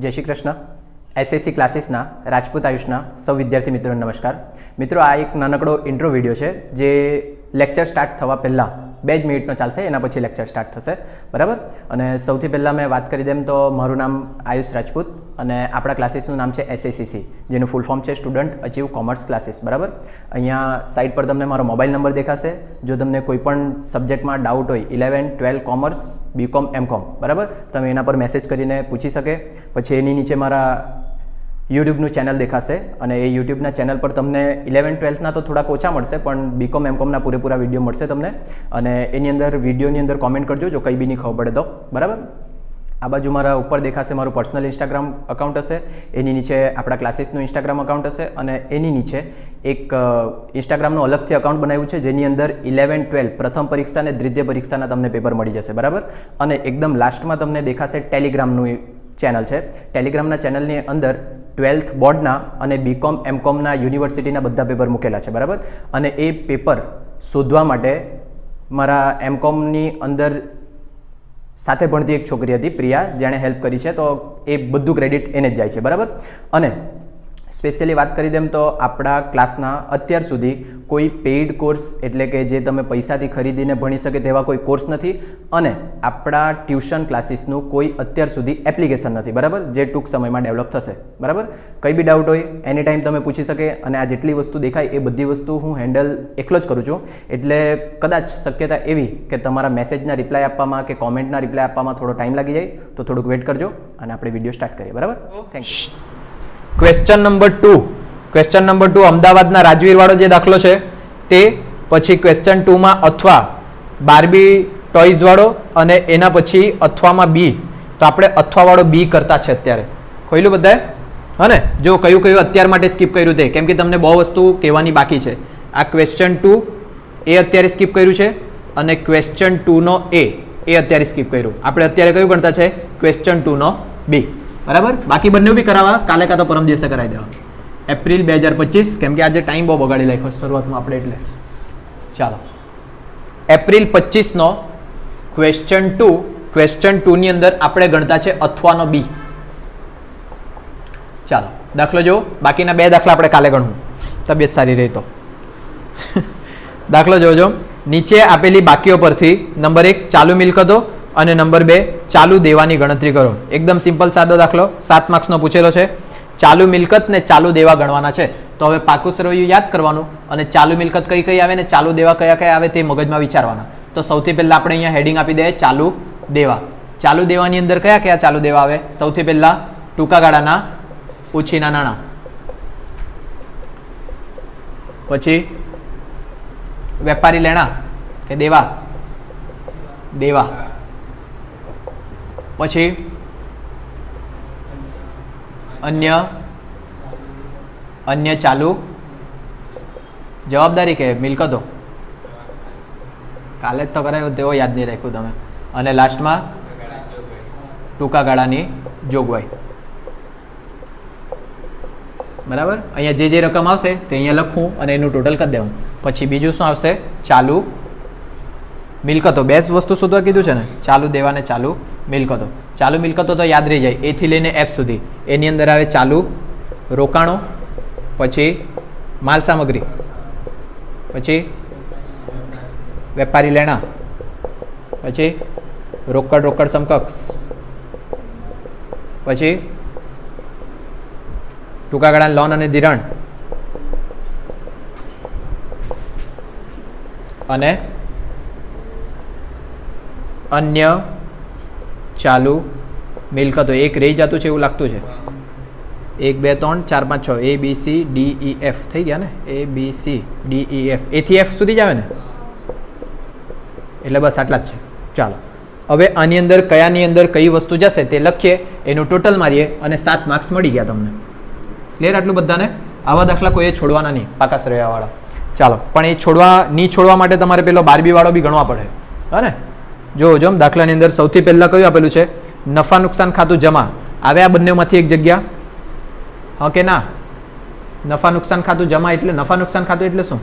જય શ્રી કૃષ્ણ. એસએસસી ક્લાસીસના રાજપૂત આયુષના સૌ વિદ્યાર્થી મિત્રોને નમસ્કાર. મિત્રો, આ એક નાનકડો ઇન્ટ્રો વિડીયો છે જે લેક્ચર સ્ટાર્ટ થવા પહેલાં 2 જ મિનિટનો ચાલશે, એના પછી લેક્ચર સ્ટાર્ટ થશે, બરાબર. અને સૌથી પહેલાં મેં વાત કરી દેમ તો મારું નામ આયુષ રાજપૂત અને આપણા ક્લાસીસનું નામ છે એસએસીસી, જેનું ફૂલ ફોર્મ છે સ્ટુડન્ટ અચીવ કોમર્સ ક્લાસીસ, બરાબર. અહીંયા સાઇટ પર તમને મારો મોબાઈલ નંબર દેખાશે. જો તમને કોઈ પણ સબ્જેક્ટમાં ડાઉટ હોય 11, 12 કોમર્સ, બીકોમ, એમકોમ, બરાબર, તમે એના પર મેસેજ કરીને પૂછી શકે. પછી એની નીચે મારા યુટ્યુબનું ચેનલ દેખાશે અને એ યુટ્યુબના ચેનલ પર તમને 11, 12ના તો થોડાક ઓછા મળશે, પણ બીકોમ, એમકોમના પૂરેપૂરા વિડીયો મળશે તમને. અને એની અંદર વિડીયોની અંદર કોમેન્ટ કરજો જો કંઈ બી નહીં ખબર પડે તો, બરાબર. આ બાજુ મારા ઉપર દેખાશે મારું પર્સનલ ઇન્સ્ટાગ્રામ અકાઉન્ટ હશે, એની નીચે આપણા ક્લાસીસનું ઇન્સ્ટાગ્રામ અકાઉન્ટ હશે અને એની નીચે એક ઇન્સ્ટાગ્રામનું અલગથી અકાઉન્ટ બનાવ્યું છે જેની અંદર 11, 12 પ્રથમ પરીક્ષા અને દ્વિતીય પરીક્ષાના તમને પેપર મળી જશે, બરાબર. અને એકદમ લાસ્ટમાં તમને દેખાશે ટેલિગ્રામનું ચેનલ છે. ટેલિગ્રામના ચેનલની અંદર 12th બોર્ડના અને બીકોમ, એમકોમના યુનિવર્સિટીના બધા પેપર મૂકેલા છે, બરાબર. અને એ પેપર શોધવા માટે મારા એમકોમની અંદર સાથે ભણતી એક છોકરી હતી પ્રિયા, જેણે હેલ્પ કરી છે, તો એ બધું ક્રેડિટ એને જ જાય છે, બરાબર. અને સ્પેશિયલી વાત કરી દેમ તો આપણા ક્લાસના અત્યાર સુધી કોઈ પેઇડ કોર્સ એટલે કે જે તમે પૈસાથી ખરીદીને ભણી શકે તેવા કોઈ કોર્સ નથી અને આપણા ટ્યુશન ક્લાસીસનું કોઈ અત્યાર સુધી એપ્લિકેશન નથી, બરાબર, જે ટૂંક સમયમાં ડેવલપ થશે, બરાબર. કંઈ બી ડાઉટ હોય એની ટાઈમ તમે પૂછી શકે અને આ જેટલી વસ્તુ દેખાય એ બધી વસ્તુ હું હેન્ડલ એકલો જ કરું છું. એટલે કદાચ શક્યતા એવી કે તમારા મેસેજના રિપ્લાય આપવામાં કે કોમેન્ટના રિપ્લાય આપવામાં થોડો ટાઈમ લાગી જાય, તો થોડુંક વેઇટ કરજો અને આપણે વિડીયો સ્ટાર્ટ કરીએ, બરાબર. Thank you. ક્વેશ્ચન નંબર 2 અમદાવાદના રાજવીર વાળો જે દાખલો છે તે, પછી ક્વેશ્ચન 2માં અથવા બાર્બી ટોયઝ વાળો અને એના પછી અથવામાં બી. તો આપણે અથવા વાળો બી કરતા છે અત્યારે. ખોઈલું બધાએ? હા ને? જો કયું અત્યાર માટે સ્કીપ કર્યું તે, કેમ કે તમને બહુ વસ્તુ કહેવાની બાકી છે. આ ક્વેશ્ચન 2 એ અત્યારે સ્કીપ કર્યું છે અને ક્વેશ્ચન 2નો એ અત્યારે સ્કીપ કર્યું. આપણે અત્યારે કયું ગણતા છે? ક્વેશ્ચન 2નો બી, બરાબર. બાકી બંને બી કરાવવા કાલે કાં તો પરમ દિવસે કરાવી દેવા. એપ્રિલ 2025, કેમ કે આજે ટાઈમ બહુ બગાડી નાખ્યો શરૂઆતમાં આપણે, એટલે ચાલો. એપ્રિલ 25નો ક્વેશ્ચન 2ની અંદર આપણે ગણતા છે અથવાનો બી. ચાલો દાખલો જો, બાકીના 2 દાખલા આપણે કાલે ગણવું, તબિયત સારી રહી તો. દાખલો જોજો. નીચે આપેલી બાકીઓ પરથી નંબર 1 ચાલુ મિલકતો અને નંબર 2 ચાલુ દેવાની ગણતરી કરો. એકદમ સિમ્પલ સાદો દાખલો, 7 માર્ક્સનો પૂછેલો છે. ચાલુ મિલકત ને ચાલુ દેવા ગણવાના છે. તો હવે પાકું સરવૈયું યાદ કરવાનું અને ચાલુ મિલકત કઈ કઈ આવે ને ચાલુ દેવા કયા કયા આવે તે મગજમાં વિચારવાના. તો સૌથી પહેલા આપણે અહીંયા હેડિંગ આપી દઈએ ચાલુ દેવા. ચાલુ દેવાની અંદર કયા કયા ચાલુ દેવા આવે? સૌથી પહેલા ટૂંકા ગાળાના ઉછીના નાણાં, પછી વેપારી લેણા કે દેવા, પછી અન્ય ચાલુ જવાબદારી કે મિલકતો, કાલે જ તો કરાયો તેવો યાદ નહીં રાખ્યું તમે. અને લાસ્ટમાં ટૂંકા ગાળાની જોગવાઈ, બરાબર. અહીંયા જે રકમ આવશે તે અહીંયા લખવું અને એનું ટોટલ કરી દેવું. પછી બીજું શું આવશે? ચાલુ મિલકતો. 2 વસ્તુ શોધવા કીધું છે ને, ચાલુ દેવા ને ચાલુ મિલકતો. ચાલુ મિલકતો તો યાદ રહી જાય, એથી લઈને એફ સુધી. એની અંદર આવે ચાલુ રોકાણો, પછી માલ સામગ્રી, પછી વેપારી લેણા, પછી રોકડ સમકક્ષ, પછી ટૂંકા ગાળાની લોન અને ધિરાણ, અને અન્ય ચાલુ મિલકતો. એક રહી જતું છે એવું લાગતું છે. 1 2 3 4 5 6 ABCDEF થઈ ગયા ને? ABCDEF, એથી એફ સુધી જ આવે ને? એટલે બસ આટલા જ છે. ચાલો હવે આની અંદર કયાની અંદર કઈ વસ્તુ જશે તે લખીએ, એનું ટોટલ મારીએ અને 7 માર્ક્સ મળી ગયા તમને. ક્લિયર આટલું બધાને? આવા દાખલા કોઈએ છોડવાના નહીં, પાકા શ્રેયાવાળા. ચાલો, પણ એ છોડવા માટે તમારે પેલો બારબી વાળો બી ગણવા પડે, હા ને? જો દાખલાની અંદર સૌથી પહેલા કયું આપેલું છે? નફા નુકસાન ખાતું જમા. આવે આ બંનેમાંથી એક જગ્યા? હા કે ના? નફા નુકસાન ખાતું જમા એટલે નફા નુકસાન ખાતું એટલે શું?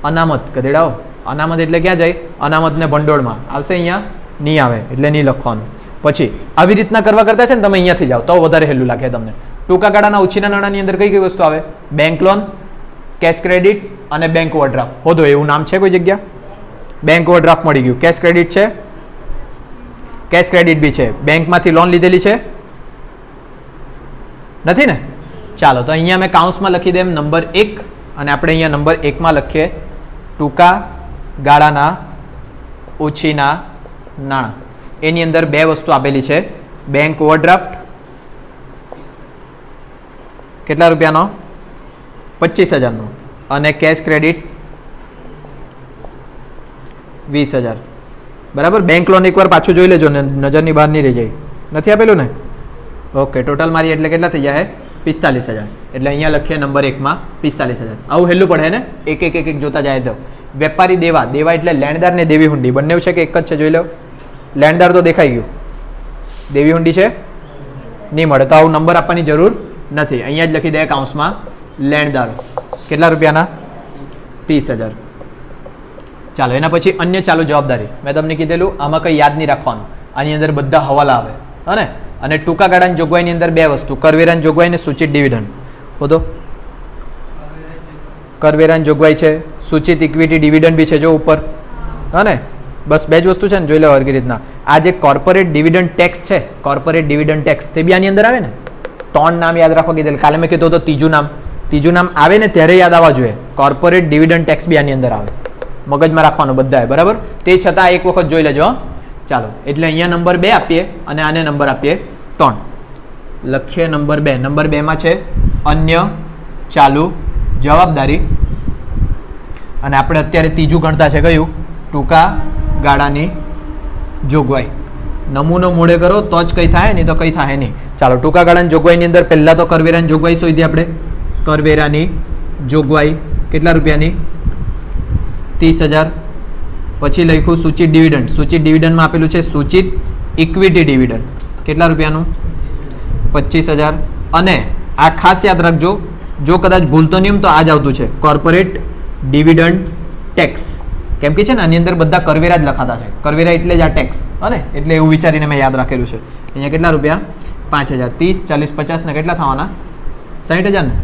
અનામત. ગધેડાઓ, અનામત એટલે ક્યાં જાય? અનામતને ભંડોળમાં આવશે, અહીંયા નહીં આવે એટલે નહીં લખવાનું. પછી આવી રીતના કરવા કરતા છે ને તમે અહીંયાથી જાઓ તો વધારે હેલું લાગે તમને. ટૂંકા ગાળાના ઓછીના નાણાંની અંદર કઈ કઈ વસ્તુ આવે? બેંક લોન, કેશ ક્રેડિટ અને બેંક ઓવરડ્રાફ્ટ. હોદો એવું નામ છે કોઈ જગ્યા? બેંક ઓવરડ્રાફ્ટ મળી ગયું. કેશ ક્રેડિટ છે, કેશ ક્રેડિટ બી છે. બેંકમાંથી લોન લીધેલી છે નથી ને? ચાલો તો અહીંયા મેં કાઉન્સમાં લખી દે નંબર 1 અને આપણે અહીંયા નંબર 1 માં લખીએ ટૂંકા ગાળાના ઓછીના નાણાં. એની અંદર બે વસ્તુ આપેલી છે. બેંક ઓવરડ્રાફ્ટ કેટલા રૂપિયાનો? 25,000નો અને કેશ ક્રેડિટ 20,000. બરાબર. બેંક લોન એકવાર પાછું જોઈ લેજો ને, નજરની બહાર નહીં રહી જાય. નથી આપેલું ને? ઓકે. ટોટલ મારી એટલે કેટલા થઈ જાય? 45,000. એટલે અહીંયા લખીએ નંબર 1 માં 45,000. આવું હેલું પડે ને, એક એક એક એક જોતા જાય તો. વેપારી દેવા, દેવા એટલે લેણદાર ને દેવી હુંડી બંને છે કે એક જ છે? જોઈ લો. લેણદાર તો દેખાઈ ગયું, દેવી હુંડી છે નહીં મળે તો આવું નંબર આપવાની જરૂર નથી. અહીંયા જ લખી દે કાઉન્સમાં લેણદાર. કેટલા રૂપિયાના? 30,000. ચાલો એના પછી અન્ય ચાલુ જવાબદારી. મેં તમને કીધેલું આમાં કંઈ યાદ નહીં રાખવાનું. આની અંદર બધા હવાલા આવે હે. અને ટૂંકા ગાળાની જોગવાઈની અંદર બે વસ્તુ, કરવેરાની જોગવાઈ અને સૂચિત ડિવિડન્ડ. હોતો કરવેરાની જોગવાઈ છે, સૂચિત ઇક્વિટી ડિવિડન્ડ બી છે જો ઉપર. હા, બસ બે જ વસ્તુ છે ને, જોઈ લો હરકી રીતના. આ જે કોર્પોરેટ ડિવિડન્ડ ટેક્સ છે, કોર્પોરેટ ડિવિડન્ડ ટેક્સ તે બી આની અંદર આવે ને. 3 નામ યાદ રાખવા કીધેલ. કાલે મેં કીધું તો ત્રીજું નામ આવે ને ત્યારે યાદ આવવા જોઈએ. કોર્પોરેટ ડિવિડન્ડ ટેક્સ બી આની અંદર આવે. મગજમાં રાખવાનું બધાએ. બરાબર. તે છતાં એક વખત જોઈ લેજો. ચાલો એટલે અહીંયા નંબર 2 આપીએ અને આને નંબર આપીએ 3. લખીએ નંબર 2. નંબર 2 માં છે અન્ય ચાલુ જવાબદારી અને આપણે અત્યારે ત્રીજું ગણતા છે કયું? ટૂંકા ગાળાની જોગવાઈ. નમૂનો મોડે કરો તો જ કંઈ થાય, નહીં તો કંઈ થાય નહીં. ચાલો ટૂંકા ગાળાની જોગવાઈની અંદર પહેલા તો કરવેરાની જોગવાઈ શોધી આપણે. કરવેરાની જોગવાઈ કેટલા રૂપિયાની? 30,000. પછી લખ્યું સૂચિત ડિવિડન્ડ. સૂચિત ડિવિડન્ડમાં આપેલું છે સૂચિત ઇક્વિટી ડિવિડન્ડ. કેટલા રૂપિયાનું? 25,000. અને આ ખાસ યાદ રાખજો, જો કદાચ ભૂલતો નહીં તો આ જ આવતું છે કોર્પોરેટ ડિવિડન્ડ ટેક્સ. કેમ કે છે ને આની અંદર બધા કરવેરા જ લખાતા છે. કરવેરા એટલે જ આ ટેક્સ હને, એટલે એવું વિચારીને મેં યાદ રાખેલું છે. અહીંયા કેટલા રૂપિયા? 5,000. 30, 40, 50 ને કેટલા થવાના? 60,000 ને.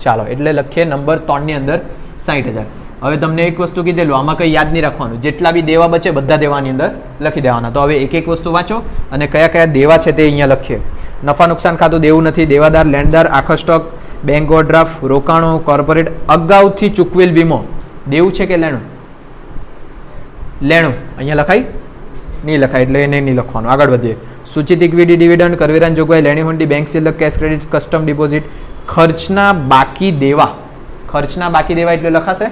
ચાલો એટલે લખીએ નંબર 3 ની અંદર 60,000. હવે તમને એક વસ્તુ કીધેલું, આમાં કંઈ યાદ નહીં રાખવાનું. જેટલા બી દેવા બચે બધા દેવાની અંદર લખી દેવાના. તો હવે એક એક વસ્તુ વાંચો અને કયા કયા દેવા છે તે અહીંયા લખીએ. નફા નુકસાન ખાતું દેવું નથી, દેવાદાર, લેણદાર, આખા સ્ટોક, બેંક ઓવરડ્રાફ્ટ, રોકાણો, કોર્પોરેટ, અગાઉથી ચૂકવેલ વીમો. દેવું છે કે લેણું? લેણું. અહીંયા લખાય નહીં? લખાય એટલે એને નહીં લખવાનું. આગળ વધીએ. સૂચિત ઇક્વિટી ડિવિડન્ડ, કરવેરાની જોગવાઈ, લેણી હુંડી, બેંક સિલક, કેશ ક્રેડિટ, કસ્ટમ ડિપોઝિટ, ખર્ચના બાકી દેવા. ખર્ચના બાકી દેવા એટલે લખાશે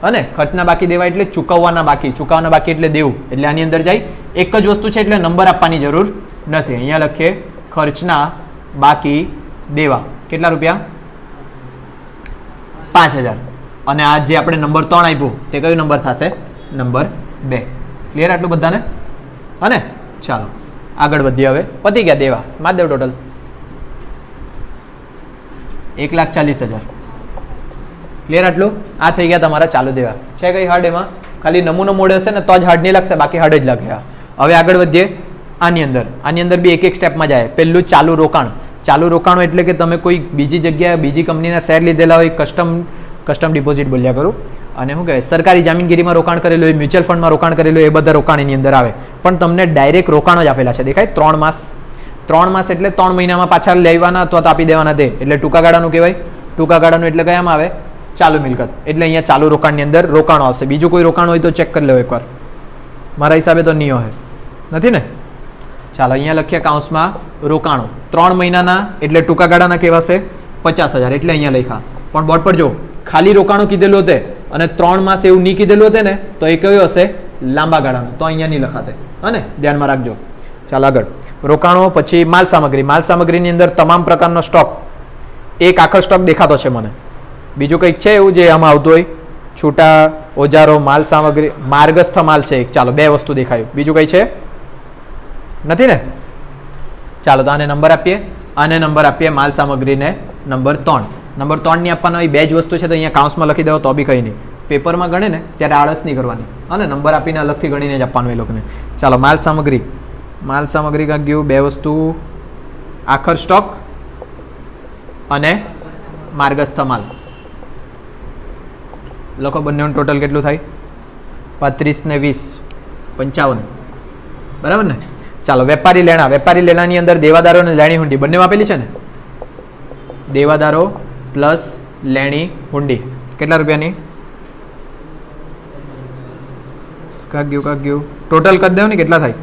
અને ખર્ચના બાકી દેવા એટલે ચૂકવવાના બાકી. ચૂકવવાના બાકી એટલે દેવું. એટલે આની અંદર જાય એક જ વસ્તુ છે એટલે નંબર આપવાની જરૂર નથી. અહીંયા લખીએ ખર્ચના બાકી દેવા. કેટલા રૂપિયા? 5,000. અને આ જે આપણે નંબર 3 આપ્યું તે કયો નંબર થશે? નંબર 2. ક્લિયર આટલું બધાને? અને ચાલો આગળ વધીએ. હવે પતી ગયા દેવા. માર દેવ ટોટલ 1,40,000. ક્લિયર આટલું? આ થઈ ગયા તમારા ચાલુ દેવા. છે કઈ હાર્ડ એમાં? ખાલી નમૂનો મોડે હશે ને તો જ હાર્ડ નહીં લાગશે, બાકી હાર્ડ જ લાગે. હવે આગળ વધીએ. આની અંદર બી એક એક સ્ટેપમાં જાય. પહેલું ચાલુ રોકાણ. ચાલુ રોકાણો એટલે કે તમે કોઈ બીજી જગ્યાએ બીજી કંપનીના શેર લીધેલા હોય, કસ્ટમ ડિપોઝિટ બોલ્યા કરું, અને શું કહેવાય સરકારી જામીનગીરીમાં રોકાણ કરેલું હોય, મ્યુચ્યુઅલ ફંડમાં રોકાણ કરેલું હોય, એ બધા રોકાણ એની અંદર આવે. પણ તમને ડાયરેક્ટ રોકાણો જ આપેલા છે. દેખાય? 3 માસ. 3 માસ એટલે 3 મહિનામાં પાછા લેવાના અથવા તો આપી દેવાના તે. એટલે ટૂંકા ગાળાનું કહેવાય. ટૂંકા ગાળાનું એટલે કયામાં આવે? ચાલુ મિલકત. એટલે અહીંયા ચાલુ રોકાણની અંદર રોકાણો આવશે. બીજું કોઈ રોકાણ હોય તો ચેક કરી લો એકવાર. મારા હિસાબે તો નહીં હોય. નથી ને? ચાલો અહીંયા લખીએ કાઉન્સમાં રોકાણો. 3 મહિનાના એટલે ટૂંકા ગાળાના કહેવાશે 50,000. એટલે અહીંયા લખ્યા. પણ બોર્ડ પર જો ખાલી રોકાણો કીધેલું હતે અને 3 માસ એવું નહીં કીધેલું હતે ને તો એ કયું હશે? લાંબા ગાળાનું. તો અહીંયા નહીં લખાતે. હા, ધ્યાનમાં રાખજો. ચાલો આગળ. રોકાણો પછી માલ સામગ્રી. માલ સામગ્રીની અંદર તમામ પ્રકારનો સ્ટોક. એક આખો સ્ટોક દેખાતો છે મને. બીજું કંઈક છે એવું જે આમાં આવતું હોય? છૂટા ઓજારો, માલ સામગ્રી, માર્ગસ્થ માલ છે એક. ચાલો 2 વસ્તુ દેખાયું. બીજું કંઈ છે? નથી ને? ચાલો તો આને નંબર આપીએ. આને નંબર આપીએ માલ સામગ્રીને નંબર 3. નંબર 3 ની આપવાનો એ 2 જ વસ્તુ છે તો અહીંયા કાઉન્સમાં લખી દેવો તો બી કંઈ નહીં. પેપરમાં ગણે ને ત્યારે આળસ નહીં કરવાની અને નંબર આપીને અલગથી ગણીને જ આપવાનું એ લોકોને. ચાલો માલ સામગ્રી માલ સામગ્રી કાંક ગયું, બે વસ્તુ આખર સ્ટોક અને માર્ગસ્થ માલ. લખો બંનેનું ટોટલ કેટલું થાય? 35 ને 20 55. બરાબર ને? ચાલો વેપારી લેણા. વેપારી લેણાની અંદર દેવાદારો અને લેણી હુંડી બંને આપેલી છે ને? દેવાદારો પ્લસ લેણી હુંડી કેટલા રૂપિયાની? કાક ગયું ટોટલ કરી દેવું ને કેટલા થાય?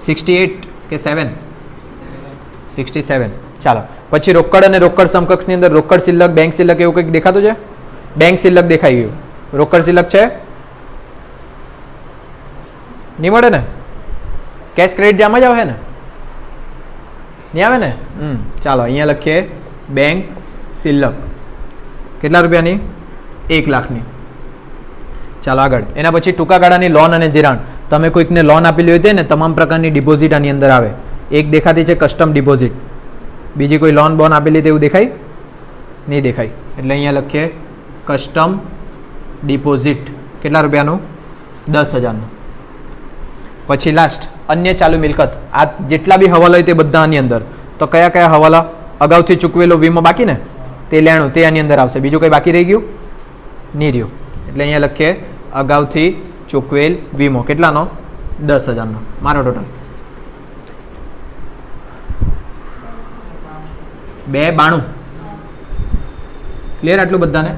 68 કે 7? 67. ચાલો પછી રોકડ અને રોકડ સમકક્ષની અંદર રોકડ શિલ્લક, બેંક શિલ્લક એવું કંઈક દેખાતું છે? બેંક શિલ્લક દેખાઈ ગયું. રોકડ શિલ્લક છે? નહીં મળે ને? કેશ ક્રેડિટ આમાં જ આવે ને? નહીં આવે ને? ચાલો અહીંયા લખીએ બેંક શિલ્લક કેટલા રૂપિયાની? 1 લાખની. ચાલો આગળ. એના પછી ટૂંકા ગાળાની લોન અને ધિરાણ. તમે કોઈકને લોન આપેલી હોય ને તમામ પ્રકારની ડિપોઝિટ આની અંદર આવે. એક દેખાતી છે કસ્ટમ ડિપોઝિટ. બીજી કોઈ લોન બોન આપેલી તેવું દેખાય? નહીં દેખાય. એટલે અહીંયા લખીએ કસ્ટમ ડિપોઝિટ કેટલા રૂપિયાનું? 10,000નું. પછી લાસ્ટ અન્ય ચાલુ મિલકત. આ જેટલા બી હવાલા હોય તે બધા આની અંદર. તો કયા કયા હવાલા? અગાઉથી ચૂકવેલો વીમો બાકી ને તે લેણું તે આની અંદર આવશે. બીજું કંઈ બાકી રહી ગયું? નહીં રહ્યું. એટલે અહીંયા લખીએ અગાઉથી ચૂકવેલ વીમો કેટલાનો? 10,000નો. મારો ટોટલ 292. ક્લિયર આટલું બધાને?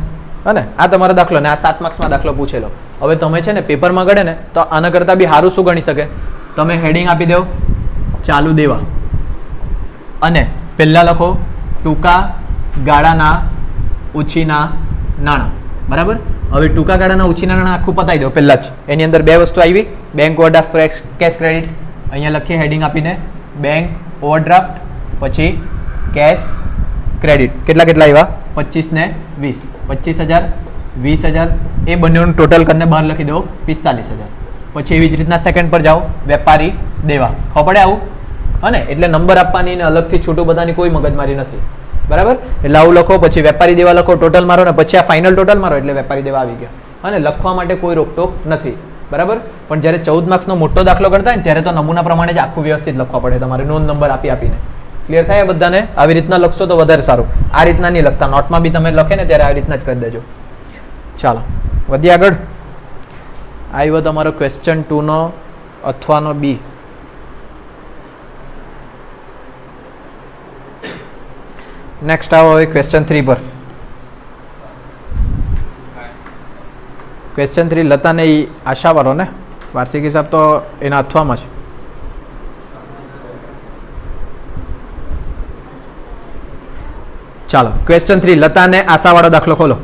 અને આ તમારો દાખલો ને આ 7 માર્ક્સમાં દાખલો પૂછેલો. હવે તમે છે ને પેપરમાં ગળે ને તો આના કરતાં બી સારું શું ગણી શકે? તમે હેડિંગ આપી દો ચાલુ દેવા અને પહેલાં લખો ટૂંકા ગાળાના ઉછીના નાણાં. બરાબર? હવે ટૂંકા ગાળાના ઉછીના નાણાં આખું પતાવી દો પહેલાં જ. એની અંદર બે વસ્તુ આવી, બેંક ઓવરડ્રાફ્ટ, કેશ ક્રેડિટ. અહીંયા લખીએ હેડિંગ આપીને બેંક ઓવરડ્રાફ્ટ પછી કેશ ક્રેડિટ. કેટલા કેટલા આવ્યા? 25 ને 20. 25,000 20,000 એ બંનેનું ટોટલ કરીને બહાર લખી દો 45,000. પછી એવી જ રીતના સેકન્ડ પર જાઓ વેપારી દેવા. ખબર પડે આવું? અને એટલે નંબર આપવાની ને અલગથી છૂટું બધાની કોઈ મગજમારી નથી. બરાબર? એટલે આવું લખો પછી વેપારી દેવા લખો, ટોટલ મારો ને પછી આ ફાઇનલ ટોટલ મારો એટલે વેપારી દેવા આવી ગયા. અને લખવા માટે કોઈ રોકટોક નથી. બરાબર? પણ જ્યારે 14 માર્ક્સનો મોટો દાખલો કરતા હોય ને ત્યારે તો નમૂના પ્રમાણે જ આખું વ્યવસ્થિત લખવા પડે તમારે નોંધ નંબર આપીને. ક્લિયર થાય બધાને? આવી રીતના લખશો તો વધારે સારું. આ રીતના નહીં લખતા. નોટમાં બી તમે લખે ને ત્યારે આવી રીતના જ કરી દેજો. ચાલો વધીએ આગળ. આવ્યો તમારો ક્વેશ્ચન 2 નો અથવાનો બી. નેક્સ્ટ આવો હવે ક્વેશ્ચન 3 પર. ક્વેશ્ચન 3 લતાને આશાવાળો ને વાર્ષિક હિસાબ તો એના અથવામાં છે. ચાલો ક્વેશ્ચન 3 લતાને આશાવાળો દાખલો ખોલો.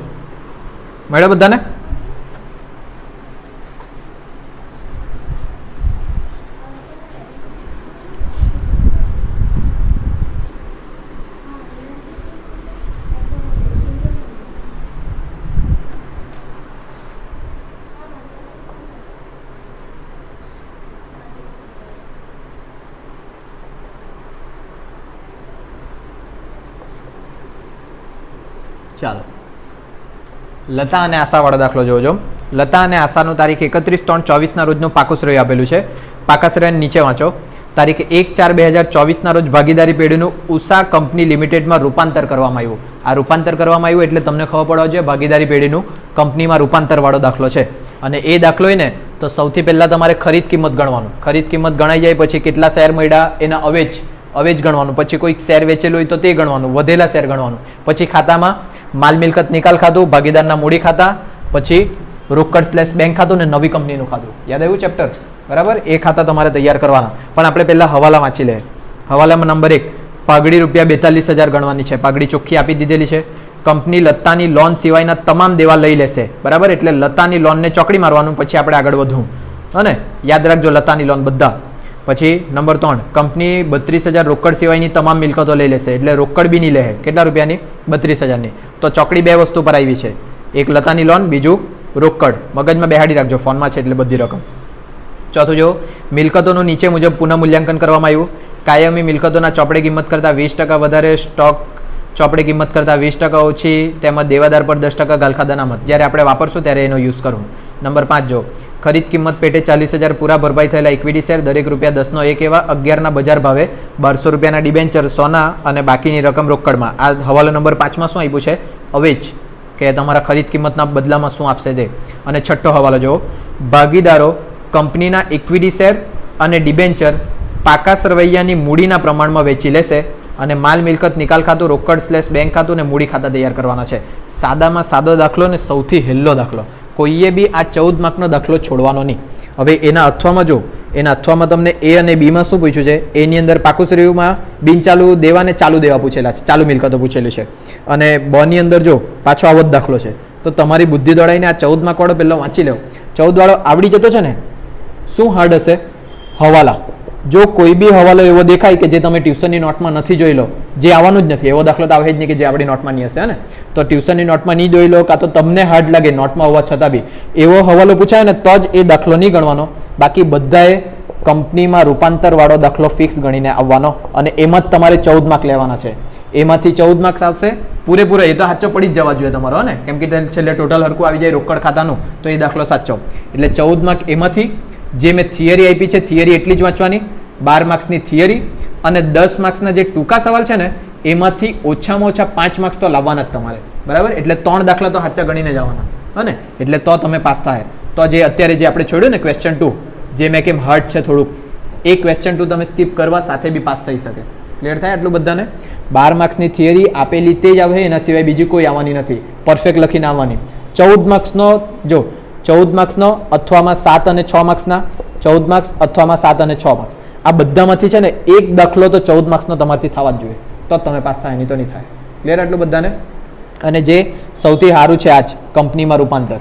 મળ્યો બધાને? ચાલો લતા અને આશાવાળો દાખલો જોજો. લતા અને આશાનું તારીખ 31/3/24 રોજનું પાકું શ્રેય આપેલું છે. પાકા શ્રેયને નીચે વાંચો. તારીખ 1/4/2024 રોજ ભાગીદારી પેઢીનું ઉષા કંપની લિમિટેડમાં રૂપાંતર કરવામાં આવ્યું. આ રૂપાંતર કરવામાં આવ્યું એટલે તમને ખબર પડવા જોઈએ ભાગીદારી પેઢીનું કંપનીમાં રૂપાંતરવાળો દાખલો છે. અને એ દાખલો હોય ને તો સૌથી પહેલાં તમારે ખરીદ કિંમત ગણવાનું. ખરીદ કિંમત ગણાઈ જાય પછી કેટલા શેર મળ્યા એના અવેજ ગણવાનું. પછી કોઈક શેર વેચેલું હોય તો તે ગણવાનું. વધેલા શેર ગણવાનું. પછી ખાતામાં માલ મિલકત નિકાલ ખાતું, ભાગીદારના મૂડી ખાતા, પછી રોકડ / બેંક ખાતું ને નવી કંપનીનું ખાતું. યાદ આવ્યું ચેપ્ટર? બરાબર? એ ખાતા તમારે તૈયાર કરવાના. પણ આપણે પહેલા હવાલા વાંચી લે. હવાલામાં નંબર 1 પાઘડી ₹42,000 ગણવાની છે. પાઘડી ચોખ્ખી આપી દીધેલી છે. કંપની લતાની લોન સિવાયના તમામ દેવા લઈ લેશે. બરાબર? એટલે લતાની લોનને ચોકડી મારવાનું. પછી આપણે આગળ વધવું. અને યાદ રાખજો લતાની લોન બધા. પછી નંબર 3 કંપની 32,000 રોકડ સિવાયની તમામ મિલકતો લઈ લેશે. એટલે રોકડ બી નહીં લે. કેટલા રૂપિયાની? 32,000ની. તો ચોકડી બે વસ્તુ પર આવી છે. એક લતાની લોન, બીજું રોકડ. મગજમાં બેહાડી રાખજો, ફોનમાં છે એટલે બધી રકમ. ચોથું જો મિલકતોનું નીચે મુજબ પુનઃમૂલ્યાંકન કરવામાં આવ્યું. કાયમી મિલકતોના ચોપડે કિંમત કરતાં 20% વધારે, સ્ટોક ચોપડે કિંમત કરતાં 20% ઓછી, તેમજ દેવાદાર પર 10% ગાલખાદ અનામત. જ્યારે આપણે વાપરશું ત્યારે એનો યુઝ કરવું. નંબર 5 જો ખરીદ કિંમત પેટે 40,000 પૂરા ભરપાઈ થયેલા ઇક્વિટી શેર દરેક ₹10નો એક એવા 11ના બજાર ભાવે 1200 ડિબેન્ચર સોના અને બાકીની રકમ રોકડમાં. આ હવાલો નંબર 5માં શું આપ્યું છે? અવેજ, કે તમારા ખરીદ કિંમતના બદલામાં શું આપશે તે. અને છઠ્ઠો હવાલો જુઓ, ભાગીદારો કંપનીના ઇક્વિટી શેર અને ડિબેન્ચર પાકા સરવૈયાની મૂડીના પ્રમાણમાં વેચી લેશે અને માલ મિલકત નિકાલ ખાતું, રોકડ / બેંક ખાતું અને મૂડી ખાતા તૈયાર કરવાના છે. સાદામાં સાદો દાખલો ને સૌથી હેલ્લો દાખલો. કોઈએ બી આ 14 માર્કનો દાખલો છોડવાનો નહીં. હવે એના અથવામાં જો, એના અથવામાં તમને એ અને બીમાં શું પૂછ્યું છે? એની અંદર પાકું શ્રેણીમાં બિનચાલુ દેવા ને ચાલુ દેવા પૂછેલા છે, ચાલુ મિલકતો પૂછેલું છે. અને બ ની અંદર જો પાછો આવો જ દાખલો છે. તો તમારી બુદ્ધિ દોડાઈને આ 14 માર્ક વાળો પહેલો વાંચી લો. 14 વાળો આવડી જતો છે ને. શું હાર્ડ હશે? હવાલા. જો કોઈ બી હવાલો એવો દેખાય કે જે તમે ટ્યુશનની નોટમાં નથી જોઈ લો, જે આવવાનું જ નથી, એવો દાખલો તો આવે જ નહીં કે જે આપણી નોટમાં નહીં હશે ને, તો ટ્યુશનની નોટમાં નહીં જોઈ લો, કાં તો તમને હાર્ડ લાગે નોટમાં હોવા છતાં બી એવો હવાલો પૂછાય ને તો જ એ દાખલો નહીં ગણવાનો. બાકી બધાએ કંપનીમાં રૂપાંતર વાળો દાખલો ફિક્સ ગણીને આવવાનો અને એમાં જ તમારે 14 માર્ક લેવાના છે. એમાંથી 14 માર્ક્સ આવશે પૂરેપૂરા. એ તો સાચો પડી જ જવા જોઈએ તમારો ને, કેમ કે છેલ્લે ટોટલ હરખું આવી જાય રોકડ ખાતાનું, તો એ દાખલો સાચો. એટલે 14 માર્ક એમાંથી જે મેં થિયરી આપી છે, થિયરી એટલી જ વાંચવાની, 12 માર્ક્સની થિયરી અને 10 માર્ક્સના જે ટૂંકા સવાલ છે ને એમાંથી ઓછામાં ઓછા 5 માર્ક્સ તો લાવવાના જ તમારે, બરાબર. એટલે 3 દાખલા તો સાચા ગણીને જવાના, હા ને, એટલે તો તમે પાસ થાય. તો જે અત્યારે જે આપણે છોડ્યું ને ક્વેશ્ચન 2, જે મેં કેમ હાર્ડ છે થોડુંક, એ ક્વેશ્ચન 2 તમે સ્કીપ કરવા સાથે બી પાસ થઈ શકે. ક્લિયર થાય આટલું બધાને? 12 માર્ક્સની થિયરી આપેલી તે જ આવે, એના સિવાય બીજી કોઈ આવવાની નથી, પરફેક્ટ લખીને આવવાની. 14 માર્ક્સનો જો 14 માર્ક્સનો અથવામાં 7 અને 6 માર્ક્સના, 14 માર્ક્સ અથવામાં 7 અને 6 માર્ક્સ, આ બધામાંથી છે ને એક દાખલો તો 14 માર્ક્સનો તમારથી થવા જ જોઈએ, તો જ તમે પાસ થાય, નહીં તો નહીં થાય. ક્લિયર આટલું બધાને? અને જે સૌથી સારું છે આજ કંપનીમાં રૂપાંતર,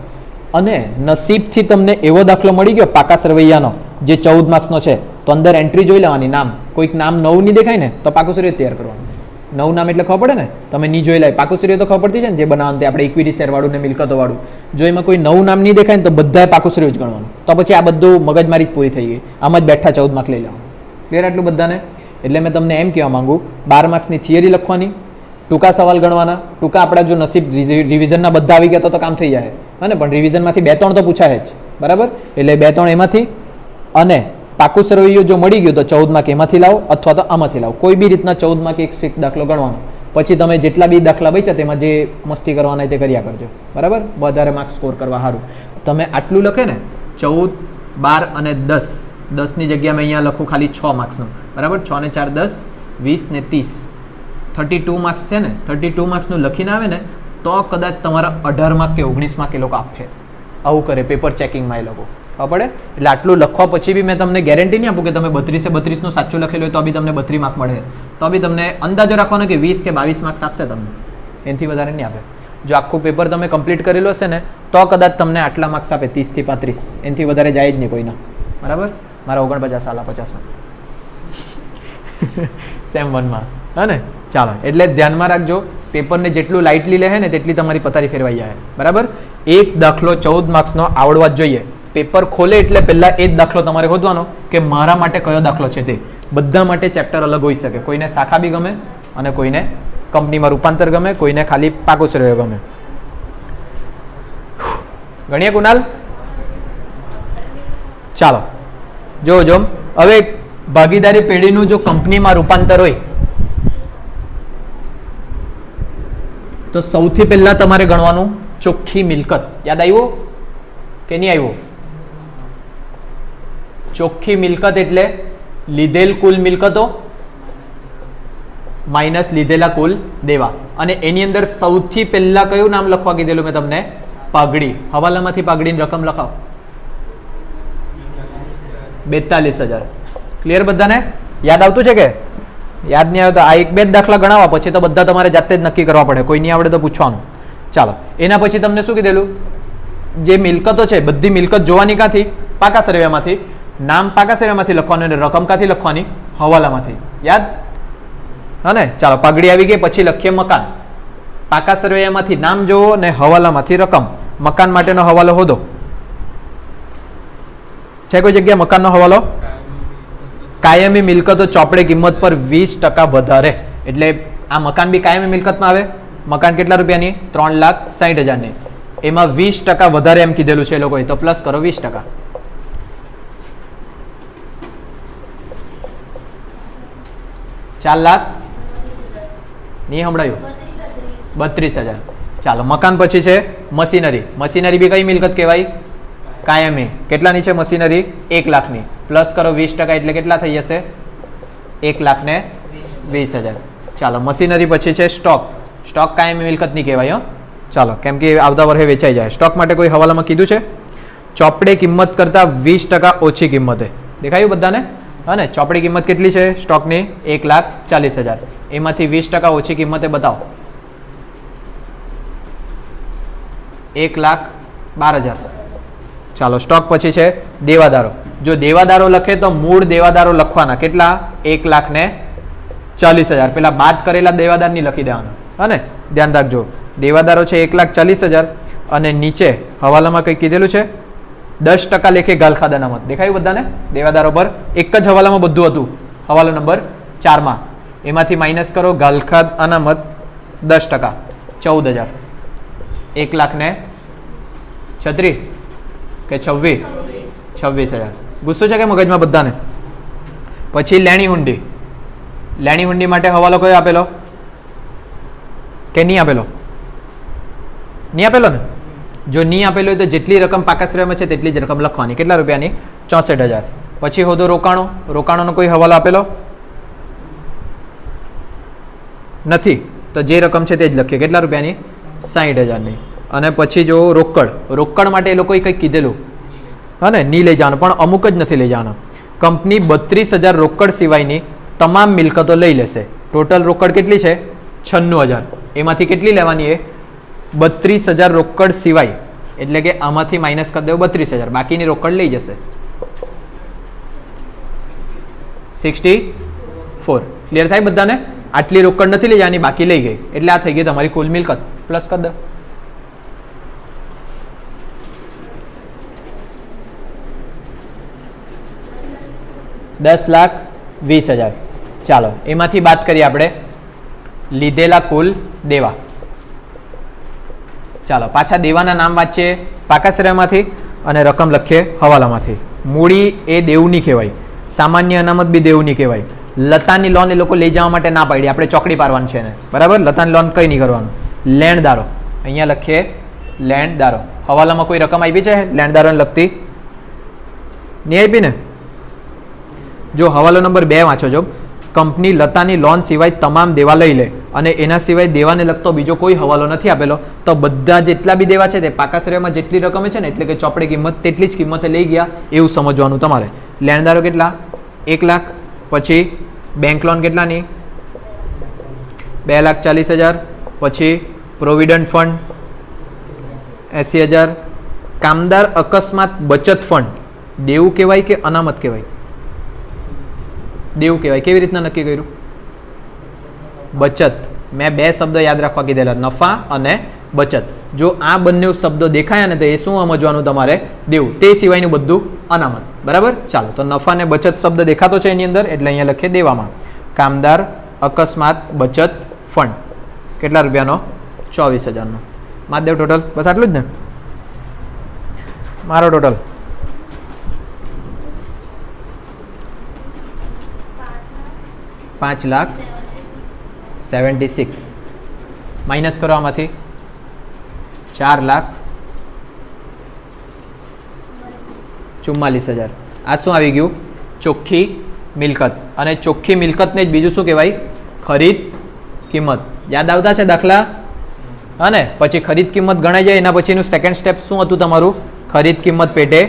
અને નસીબથી તમને એવો દાખલો મળી ગયો પાકા સરવૈયાનો જે 14 માર્ક્સનો છે, તો અંદર એન્ટ્રી જોઈ લેવાની, નામ કોઈક નામ નવું નહીં દેખાય ને તો પાકું સરવૈયું તૈયાર કરવાનું. નવું નામ એટલે ખબર પડે ને, તમે નહીં જોઈ લે, પાકું સરવૈયું તો ખબર પડતી છે ને જે બનાવવાનું તે આપણે ઇક્વિટી શેર વાળું ને મિલકતો વાળું. જો એમાં કોઈ નવું નામ નહીં દેખાય ને તો બધાએ પાકું સરવૈયું જ ગણવાનું. તો પછી આ બધું મગજમારી જ પૂરી થઈ ગઈ, આમ જ બેઠા 14 માર્ક લઈ લેવાનું. ક્લિયર આટલું બધાને? એટલે મેં તમને એમ કહેવા માંગુ, 12 માર્ક્સની થિયરી લખવાની, ટૂંકા સવાલ ગણવાના. ટૂંકા આપણા જો નસીબ રિવિઝનના બધા આવી ગયા તો કામ થઈ જાય, હા ને, પણ રિવિઝનમાંથી 2-3 તો પૂછાય જ, બરાબર. એટલે 2-3 એમાંથી, અને પાકું સરવૈયું જો મળી ગયું તો 14 માર્ક એમાંથી લાવો અથવા તો આમાંથી લાવો. કોઈ બી રીતના 14 માર્ક એક ફિક્સ દાખલો ગણવાનો. પછી તમે જેટલા બી દાખલા બચ્યા તેમાં જે મસ્તી કરવાના તે કર્યા કરજો, બરાબર, વધારે માર્ક સ્કોર કરવા સારું. તમે આટલું લખે ને 14, 12 અને 10, 10ની જગ્યાએ મેં અહીંયા લખું ખાલી 6 માર્ક્સનું, બરાબર. 6 ને 4 10, 20 ને 30, 32 માર્ક્સ છે ને. 32 માર્ક્સનું લખીને આવે ને તો કદાચ તમારા 18 માર્ક કે 19 માર્ક એ લોકો આપે. આવું કરે પેપર ચેકિંગમાં એ લોકો, ખબર પડે. એટલે આટલું લખવા પછી બી મેં તમને ગેરંટી નહીં આપું કે તમે 32-32નું સાચું લખેલું હોય તો બી તમને 32 માર્ક મળે, તો બી તમને અંદાજો રાખવાનો કે 20 કે 22 માર્ક્સ આપશે તમને, એનાથી વધારે નહીં આપે. જો આખું પેપર તમે કમ્પ્લીટ કરેલું હશે ને તો કદાચ તમને આટલા માર્ક્સ આપે, 30 થી 35, એનાથી વધારે જાય જ નહીં કોઈના, બરાબર. મારા 49 સાલા 50માં સેમ 1માં, હા ને. ચાલો, એટલે ધ્યાનમાં રાખજો, પેપરને જેટલું લાઇટલી લે ને તેટલી તમારી પથારી ફેરવાઈ જાય, બરાબર. એક દાખલો 14 માર્ક્સનો આવડવા જ જોઈએ. પેપર ખોલે એટલે પહેલા એ જ દાખલો તમારે શોધવાનો કે મારા માટે કયો દાખલો છે તે. બધા માટે ચેપ્ટર અલગ હોઈ શકે, કોઈને શાખા બી ગમે અને કોઈને કંપનીમાં રૂપાંતર ગમે, કોઈને ખાલી પાકું સરવૈયો ગમે. ગણીએ કુનાલ? ચાલો જો હવે ભાગીદારી પેઢીનું જો કંપનીમાં રૂપાંતર હોય તો સૌથી પહેલા તમારે ગણવાનું ચોખ્ખી મિલકત. યાદ આવ્યું કે નહીં આવ્યું? ચોખ્ખી મિલકત એટલે લીધેલ કુલ મિલકતો માઇનસ લીધેલા કુલ દેવા. અને એની અંદર સૌથી પહેલા કયું નામ લખવા કીધેલું મેં તમને? પાઘડી. હવાલામાંથી પાઘડીની રકમ લખાવો, 42,000. ક્લિયર બધાને? યાદ આવતું છે કે યાદ નહીં આવે તો આ 1-2 દાખલા ગણાવવા, પછી તો બધા તમારે જાતે જ નક્કી કરવા પડે, કોઈ નહીં આવડે તો પૂછવાનું. ચાલો, એના પછી તમને શું કીધેલું? જે મિલકતો છે બધી મિલકત જોવાની કાંથી? પાકા સરવૈયામાંથી. નામ પાકા સરવૈયામાંથી લખવાનું અને રકમ કાંથી લખવાની? હવાલામાંથી. યાદ? હા ને. ચાલો, પાઘડી આવી ગઈ. પછી લખીએ મકાન. પાકા સરવૈયામાંથી નામ જોવો ને હવાલામાંથી રકમ. મકાન માટેનો હવાલો શોધો. છે કોઈ જગ્યા મકાનનો હવાલો? કાયમી મિલકતો ચોપડે કિંમત પર 20% વધારે. એટલે આ મકાન બી કાયમી મિલકતમાં આવે. મકાન કેટલા રૂપિયાની? 3,60,000ની. એમાં 20% વધારે એમ કીધેલું છે એ લોકોએ, તો પ્લસ કરો 20%. 4 લાખ નહીં સંભળાયું 32,000. ચાલો મકાન પછી છે મશીનરી. મશીનરી બી કઈ મિલકત કહેવાય? કાયમી. કેટલાની છે મશીનરી? 1 લાખની. પ્લસ કરો 20% એટલે કેટલા થઈ જશે? 1,20,000. ચાલો મશીનરી પછી છે સ્ટોક. સ્ટોક કાયમી મિલકત નહીં કહેવાય. ચાલો કેમ કે આવતા વર્ષે વેચાઈ જાય. સ્ટોક માટે કોઈ હવાલામાં કીધું છે? ચોપડે કિંમત કરતાં 20% ઓછી કિંમતે. દેખાયું બધાને? હા ને, ચોપડી કિંમત કેટલી છે સ્ટોકની? 1,40,000. એમાંથી 20% ઓછી કિંમતે બતાવો. 1,12,000. ચાલો સ્ટોક પછી છે દેવાદારો. જો દેવાદારો લખે તો મૂળ દેવાદારો લખવાના. કેટલા? 1,40,000. પેલા બાદ કરેલા દેવાદાર નહીં લખી દેવાના. હા ને, ધ્યાન રાખજો. દેવાદારો છે 1,40,000 અને નીચે હવાલામાં કંઈ કીધેલું છે? 10% લેખે ગાલખાદ અનામત. દેખાયું બધાને? દેવાદારો પર એક જ હવાલામાં બધું હતું. હવાલો નંબર 4માં એમાંથી માઇનસ કરો ગાલખાદ અનામત 10%, 14,000. 1,36,000 કે 26,000. ગુસ્સો છે કે મગજમાં બધાને? પછી લેણી હુંડી. લેણી હુંડી માટે હવાલો કયો આપેલો કે નહીં આપેલો? નહીં આપેલો ને? જો નહીં આપેલો હોય તો જેટલી રકમ પાકાશ્રયમાં છે તેટલી જ રકમ લખવાની. કેટલા રૂપિયાની? 64,000. પછી હોદો રોકાણો. રોકાણોનો કોઈ હવાલો આપેલો નથી તો જે રકમ છે તે જ લખીએ. કેટલા રૂપિયાની? 60,000ની. અને પછી જો રોકડ. રોકડ માટે એ લોકોએ કંઈક કીધેલું હા ને, નહીં લઈ જવાનું, પણ અમુક જ નથી લઈ જવાના. કંપની 32,000 રોકડ સિવાયની તમામ મિલકતો લઈ લેશે. ટોટલ રોકડ કેટલી છે? 96,000. એમાંથી કેટલી લેવાની? એ 32,000 રોકડ સિવાય. એટલે કે આમાંથી માઇનસ કરી દેવું 32,000. બાકીની રોકડ લઈ જશે. 64. ક્લિયર થાય બધાને? આટલી રોકડ નથી લઈ જવાની, બાકી લઈ ગઈ એટલે આ થઈ ગઈ તમારી કુલ મિલકત. પ્લસ કરી દો. $10,20,000. ચાલો એમાંથી બાદ કરીએ આપણે લીધેલા કુલ દેવા. ચાલો પાછા દેવાના નામ વાંચીએ પાકાશ્રયમાંથી અને રકમ લખીએ હવાલામાંથી. મૂડી એ દેવું નહીં કહેવાય. સામાન્ય અનામત બી દેવું નહીં કહેવાય. લતાની લોન એ લોકો લઈ જવા માટે ના પાડી, આપણે ચોકડી પાડવાની છે ને, બરાબર? લતાની લોન કંઈ નહીં કરવાનું. લેણદારો અહીંયા લખીએ લેણદારો. હવાલામાં કોઈ રકમ આપી છે લેણદારોને લગતી? નહીં આપી ને? જો હવાલો નંબર 2 વાંચો છો. કંપની લતાની લોન સિવાય તમામ દેવા લઈ લે અને એના સિવાય દેવાને લગતો બીજો કોઈ હવાલો નથી આપેલો તો બધા જેટલા બી દેવા છે તે પાકાશ્રયમાં જેટલી રકમ છે ને એટલે કે ચોપડી કિંમત તેટલી જ કિંમતે લઈ ગયા એવું સમજવાનું તમારે. લેણદારો કેટલા? 1 લાખ. પછી બેંક લોન કેટલાની? 2,40,000. પછી પ્રોવિડન્ટ ફંડ 80,000. કામદાર અકસ્માત બચત ફંડ દેવું કહેવાય કે અનામત કહેવાય? દેવું કહેવાય. કેવી રીતના નક્કી કર્યું? બચત. મેં 2 શબ્દો યાદ રાખવા કીધેલા, નફા અને બચત. જો આ બંને શબ્દો દેખાયા ને તો એ શું સમજવાનું તમારે? દેવું. તે સિવાયનું બધું અનામત. બરાબર? ચાલો તો નફા અને બચત શબ્દ દેખાતો છે એની અંદર એટલે અહીંયા લખીએ દેવામાં. કામદાર અકસ્માત બચત ફંડ કેટલા રૂપિયાનો? 24,000નો. માધદેવ ટોટલ બસ આટલું જ ને? મારો ટોટલ 5,76,000. માઇનસ કરો આમાંથી 4,44,000. આ શું આવી ગયું? ચોખ્ખી મિલકત. અને ચોખ્ખી મિલકતને જ બીજું શું કહેવાય? ખરીદ કિંમત. યાદ આવતા છે દાખલા? હા ને? પછી ખરીદ કિંમત ગણાઈ જાય એના પછીનું સેકન્ડ સ્ટેપ શું હતું તમારું? ખરીદ કિંમત પેટે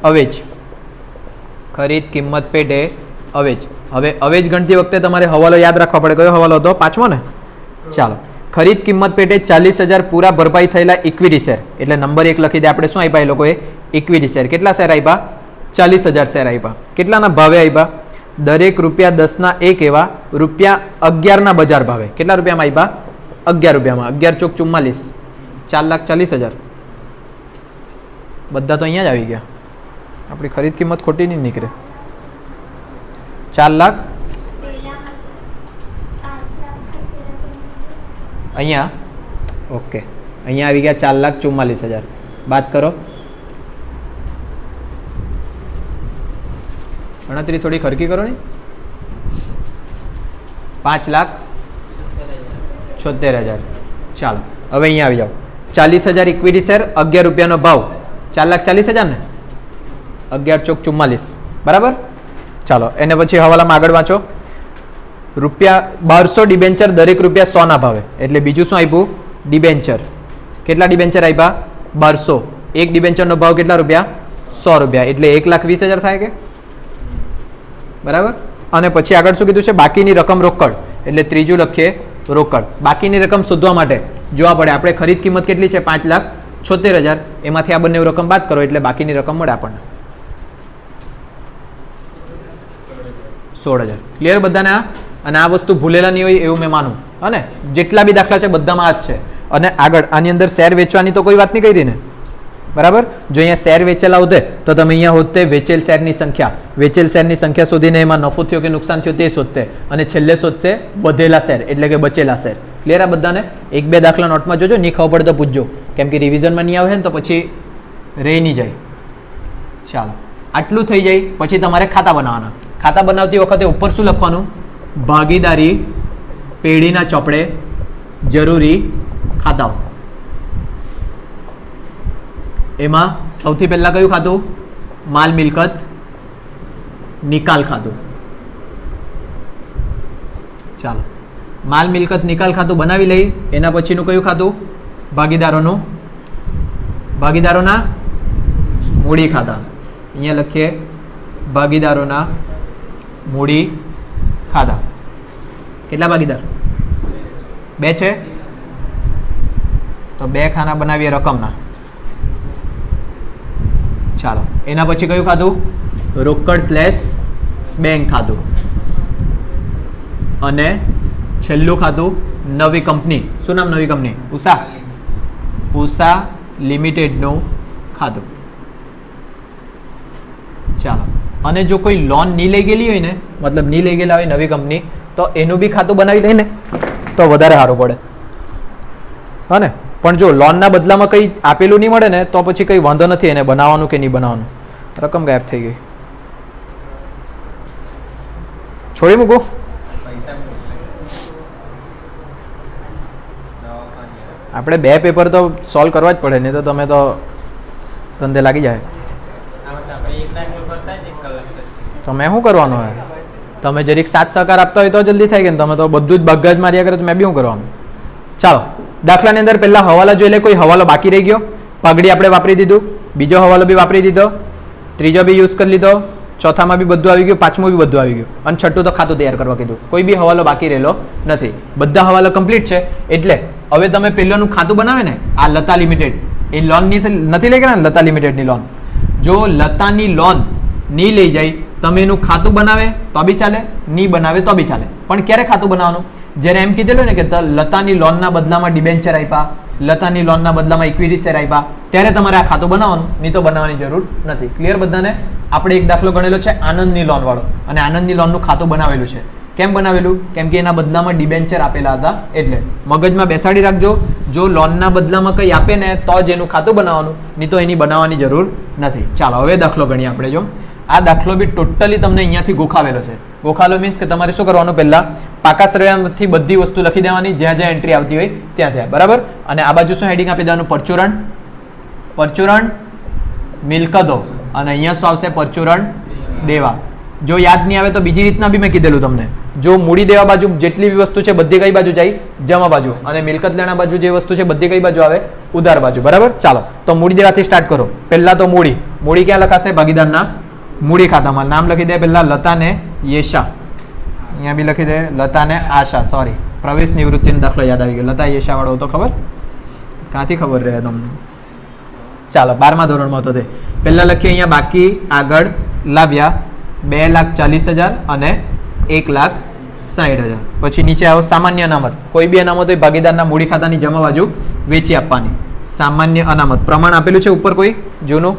અવેજ. ખરીદ કિંમત પેટે અવેજ. હવે અવેજ ગણતી વખતે તમારે હવાલો યાદ રાખવા પડે. કયો હવાલો હતો? 5મો ને? ચાલો. ખરીદ કિંમત પેટે 40,000 પૂરા ભરપાઈ થયેલા ઇક્વિટી શેર એટલે નંબર 1 લખી દે. આપણે શું આપ્યા એ લોકોએ? Equity share. કેટલા શેર આપ્યા? 40,000 શેર આપ્યા. કેટલાના ભાવે આપ્યા? દરેક ₹10ના 1 એવા ₹11ના બજાર ભાવે. કેટલા રૂપિયામાં આપ્યા? 11 રૂપિયામાં. 11 ચોક 44, 4,40,000. બધા તો અહીંયા જ આવી ગયા. આપણી ખરીદ કિંમત ખોટી નહીં નીકળે. 4 લાખ અહીંયા. ઓકે, અહીંયા આવી ગયા 4,44,000. બાદ કરો. ગણતરી થોડી ખરકી કરો ને. 5,76,000. ચાલો હવે અહીંયા આવી જાઓ. 40,000 ઇક્વિટી શેર, 11 રૂપિયાનો ભાવ, 4,40,000 ને 11 ચોક 44, બરાબર. ચાલો એને પછી હવાલામાં આગળ વાંચો. ₹1200 ડિબેન્ચર દરેક ₹100 ના ભાવે, એટલે બીજું શું આપ્યું? ડિબેન્ચર. કેટલા ડિબેન્ચર આપ્યા? 1200. એક ડિબેન્ચરનો ભાવ કેટલા રૂપિયા? ₹100, એટલે 1,20,000 થાય કે, બરાબર. અને પછી આગળ શું કીધું છે? બાકીની રકમ રોકડ, એટલે ત્રીજું લખીએ રોકડ. બાકીની રકમ શોધવા માટે જોવા પડે આપણે ખરીદ કિંમત કેટલી છે? 5,76,000, એમાંથી આ બંને રકમ બાદ કરો એટલે બાકીની રકમ મળે આપણને 16,000. ક્લિયર બધાને? અને આ વસ્તુ ભૂલેલા નહીં હોય એવું મેં માનું. અને જેટલા બી દાખલા છે બધામાં આ જ છે. અને આગળ આની અંદર શેર વેચવાની તો કોઈ વાત નહીં કરી ને, બરાબર. જો અહીંયા શેર વેચેલા હોતે તો તમે અહીંયા હોતે વેચેલ શેરની સંખ્યા શોધીને એમાં નફો થયો કે નુકસાન થયો તે શોધતે, અને છેલ્લે શોધતે વધેલા શેર એટલે કે બચેલા શેર. ક્લિયર આ બધાને? એક બે દાખલા નોટમાં જોજો, નહીં ખબર પડે તો પૂછજો, કેમ કે રિવિઝનમાં નહીં આવે ને તો પછી રહી નહીં જાય. ચાલો આટલું થઈ જાય પછી તમારે ખાતા બનાવવાના. ખાતા બનાવતી વખતે ઉપર શું લખવાનું? ભાગીદારી પેઢીના ચોપડે જરૂરી ખાતાઓ. એમાં સૌથી પહેલા કયું ખાતું? માલ મિલકત નિકાલ ખાતું. ચાલો માલ મિલકત નિકાલ ખાતું બનાવી લઈ. એના પછીનું કયું ખાતું? ભાગીદારોના મૂડી ખાતા. અહીંયા લખીએ ભાગીદારોના મૂડી ખાતા. કેટલા ભાગીદાર? 2 છે તો 2 ખાના બનાવીએ રકમના. ચાલો એના પછી કયું ખાતું? રોકડ / બેંક ખાતું. અને છેલ્લું ખાતું નવી કંપની. શું નામ નવી કંપની? ઉષા લિમિટેડનું ખાતું. ચાલો અને જો કોઈ લોન નહીં લઈ ગયેલી હોય ને, મતલબ નહીં લઈ ગયેલા હોય નવી કંપની, તો એનું બી ખાતું બનાવી દે ને તો વધારે સારું પડે. હા ને? પણ જો લોનના બદલામાં કંઈ આપેલું નહીં મળે ને તો પછી કંઈ વાંધો નથી એને બનાવવાનું કે નહીં બનાવવાનું. રકમ ગાયબ થઈ ગઈ, છોડી મૂકું. આપણે 2 પેપર તો સોલ્વ કરવા જ પડે, નહીં તો તમે તો ધંધે લાગી જાય. તો મેં શું કરવાનું હોય? તમે જરીક સાથ સહકાર આપતા હોય તો જલ્દી થાય કે તમે તો બધું જ બગ્ગા જ માર્યા કરે તો મેં બી શું કરવાનું? ચાલો દાખલાની અંદર પહેલા હવાલા જોઈ લે. કોઈ હવાલો બાકી રહી ગયો? પગડી આપણે વાપરી દીધું, બીજો હવાલો બી વાપરી દીધો, ત્રીજો બી યુઝ કરી લીધો, ચોથામાં બી બધું આવી ગયું, પાંચમું બી બધું આવી ગયું, અને છઠ્ઠું તો ખાતું તૈયાર કરવા કીધું. કોઈ બી હવાલો બાકી રહેલો નથી, બધા હવાલો કમ્પ્લીટ છે. એટલે હવે તમે પહેલાનું ખાતું બનાવે ને, આ લતા લિમિટેડ એ લોન નથી લઈ ગયા ને, લતા લિમિટેડની લોન. જો લતાની લોન નહીં લઈ જાય તમે એનું ખાતું બનાવે તો બી ચાલે, નહીં બનાવે તો બી ચાલે. પણ ક્યારે ખાતું બનાવવાનું? જ્યારે એમ કીધેલું ને કે લતાની લોનના બદલામાં ડિબેન્ચર આપ્યા, લતાની લોનના બદલામાં ઇક્વિટી શેર આપ્યા, ત્યારે તમારે આ ખાતું બનાવવાનું, નહીં તો બનાવવાની જરૂર નથી. ક્લિયર બધાને? આપણે એક દાખલો ગણેલો છે આનંદની લોન વાળો, અને આનંદની લોનનું ખાતું બનાવેલું છે. કેમ બનાવેલું? કેમ કે એના બદલામાં ડિબેન્ચર આપેલા હતા. એટલે મગજમાં બેસાડી રાખજો, જો લોનના બદલામાં કંઈ આપે ને તો જ એનું ખાતું બનાવવાનું, નહીં તો એની બનાવવાની જરૂર નથી. ચાલો હવે દાખલો ગણીએ આપણે. જો આ દાખલો બી ટોટલી તમને અહીંયાથી ગોખાવેલો છે. ગોખાલો મીન્સ કે તમારે શું કરવાનું? પહેલા પાકા સરવૈયામાંથી બધી વસ્તુ લખી દેવાની, જ્યાં જ્યાં એન્ટ્રી આવતી હોય ત્યાં, બરાબર. અને આ બાજુ શું હેડિંગ આપી દેવાનું? પરચુરણ મિલકતો, અને અહીંયા શું આવશે? પરચુરણ દેવા. જો યાદ નહીં આવે તો બીજી રીતના બી મેં કીધેલું તમને. જો મૂડી દેવા બાજુ જેટલી બી વસ્તુ છે બધી કઈ બાજુ જાય? જમા બાજુ. અને મિલકત લેણા બાજુ જે વસ્તુ છે બધી કઈ બાજુ આવે? ઉધાર બાજુ, બરાબર. ચાલો તો મૂડી દેવાથી સ્ટાર્ટ કરો. પહેલા તો મૂડી. મૂડી ક્યાં લખાશે? ભાગીદારના મૂડી ખાતામાં. નામ લખી દે પહેલા લતાને યેશા. અહીંયા બી લખી દે લતાને આશા. સોરી, પ્રવેશ નિવૃત્તિનો દાખલો યાદ આવી ગયો. લતા યેશા વાળો તો ખબર ક્યાંથી ખબર રહે તમને? ચાલો 12મા ધોરણમાં હતો તે. પહેલા લખીએ અહીંયા બાકી આગળ લાવ્યા 2,40,000 અને 1,60,000. પછી નીચે આવો સામાન્ય અનામત. કોઈ બી અનામત હોય ભાગીદારના મૂડી ખાતાની જમા બાજુ વેચી આપવાની. સામાન્ય અનામત પ્રમાણ આપેલું છે ઉપર? કોઈ જૂનું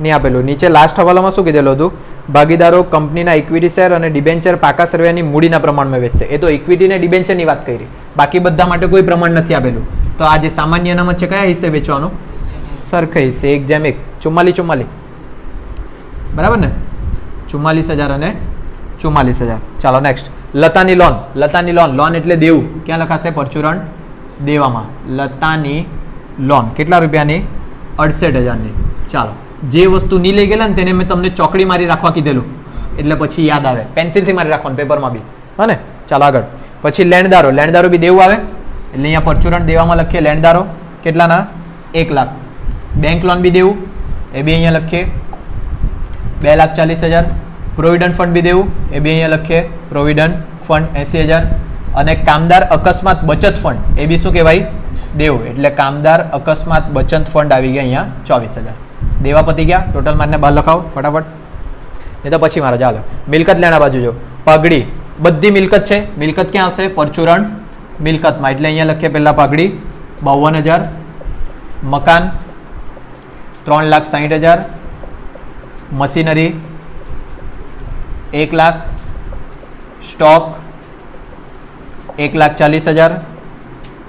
નહીં આપેલું. નીચે લાસ્ટ હવાલામાં શું કીધેલું હતું? ભાગીદારો કંપનીના ઇક્વિટી શેર અને ડિબેન્ચર પાકા સરવૈયાની મૂડીના પ્રમાણમાં વેચશે. એ તો ઇક્વિટી ને ડિબેન્ચરની વાત કરી. બાકી બધા માટે કોઈ પ્રમાણ નથી આપેલું. તો આ જે સામાન્ય અનામત છે કયા હિસ્સે વેચવાનું? સરખે હિસ્સે 1:1. 44. બરાબર ને? 44,000 અને 44,000. ચાલો નેક્સ્ટ લતાની લોન એટલે દેવું. ક્યાં લખાશે? પરચુરણ દેવામાં. લતાની લોન કેટલા રૂપિયાની? 68,000ની. ચાલો, જે વસ્તુ નહીં લઈ ગયેલા ને તેને મેં તમને ચોકડી મારી રાખવા કીધેલું, એટલે પછી યાદ આવે. પેન્સિલથી મારી રાખવાનું પેપરમાં બી, હા ને? ચાલો આગળ. પછી લેણદારો બી દેવું આવે, એટલે અહીંયા પરચુરણ દેવામાં લખીએ લેણદારો કેટલાના? 1 લાખ. બેંક લોન બી દેવું, એ બી અહીંયા લખીએ 2,40,000. પ્રોવિડન્ટ ફંડ બી દેવું, એ બી અહીંયા લખીએ પ્રોવિડન્ટ ફંડ 80,000. અને કામદાર અકસ્માત બચત ફંડ, એ બી શું કહેવાય? દેવું. એટલે કામદાર અકસ્માત બચત ફંડ આવી ગયા અહીંયા 24,000. દેવા પતી ગયા. ટોટલ મારને બહાર લખાવો ફટાફટ, એ તો પછી મારે. ચાલો, મિલકત લેણા બાજુ જો. પગડી બધી મિલકત છે. મિલકત ક્યાં આવશે? પરચુરણ મિલકતમાં. એટલે અહીંયા લખીએ પહેલા પગડી 52,000. મકાન 3,60,000. મશીનરી 1 લાખ. સ્ટોક 1,40,000.